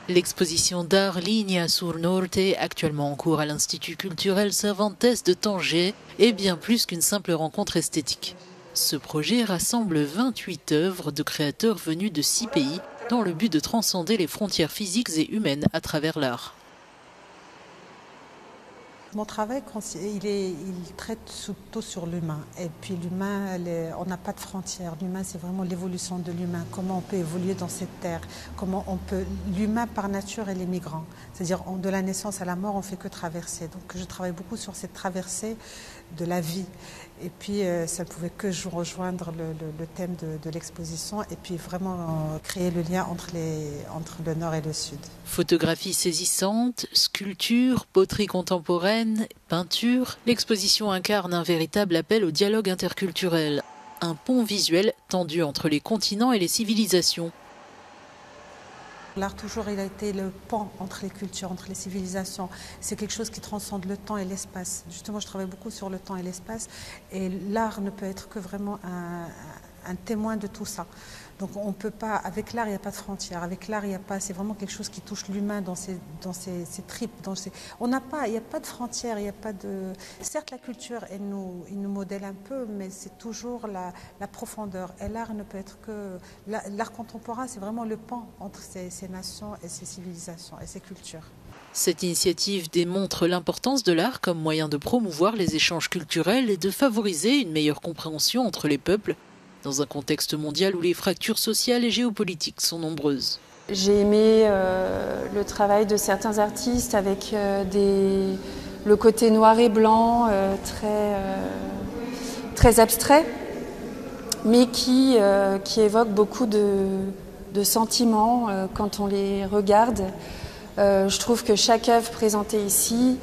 L'exposition d'art Linea sur Norte, actuellement en cours à l'Institut culturel Cervantes de Tanger, est bien plus qu'une simple rencontre esthétique. Ce projet rassemble 28 œuvres de créateurs venus de 6 pays dans le but de transcender les frontières physiques et humaines à travers l'art. Mon travail, il traite surtout sur l'humain. Et puis l'humain, on n'a pas de frontières. L'humain, c'est vraiment l'évolution de l'humain. Comment on peut évoluer dans cette terre. L'humain, par nature, est migrant. C'est-à-dire, de la naissance à la mort, on ne fait que traverser. Donc, je travaille beaucoup sur cette traversée de la vie. Et puis, ça ne pouvait que rejoindre le thème de l'exposition et puis vraiment créer le lien entre le nord et le sud. Photographie saisissante, sculpture, poterie contemporaine, peinture, l'exposition incarne un véritable appel au dialogue interculturel, un pont visuel tendu entre les continents et les civilisations. L'art, toujours, il a été le pont entre les cultures, entre les civilisations. C'est quelque chose qui transcende le temps et l'espace. Justement, je travaille beaucoup sur le temps et l'espace. Et l'art ne peut être que vraiment un témoin de tout ça. Donc on peut pas, avec l'art, il n'y a pas de frontières. Avec l'art, c'est vraiment quelque chose qui touche l'humain dans ses tripes. Il n'y a pas de frontières, il n'y a pas de... Certes, la culture, il nous modèle un peu, mais c'est toujours la profondeur. Et l'art ne peut être que... L'art contemporain, c'est vraiment le pont entre ces nations et ces civilisations et ces cultures. Cette initiative démontre l'importance de l'art comme moyen de promouvoir les échanges culturels et de favoriser une meilleure compréhension entre les peuples, dans un contexte mondial où les fractures sociales et géopolitiques sont nombreuses. J'ai aimé le travail de certains artistes avec le côté noir et blanc très abstrait, mais qui évoque beaucoup de sentiments quand on les regarde. Je trouve que chaque œuvre présentée ici,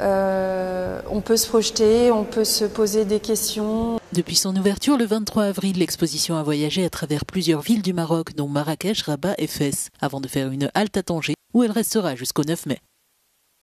on peut se projeter, on peut se poser des questions. Depuis son ouverture le 23 avril, l'exposition a voyagé à travers plusieurs villes du Maroc, dont Marrakech, Rabat et Fès, avant de faire une halte à Tanger, où elle restera jusqu'au 9 mai.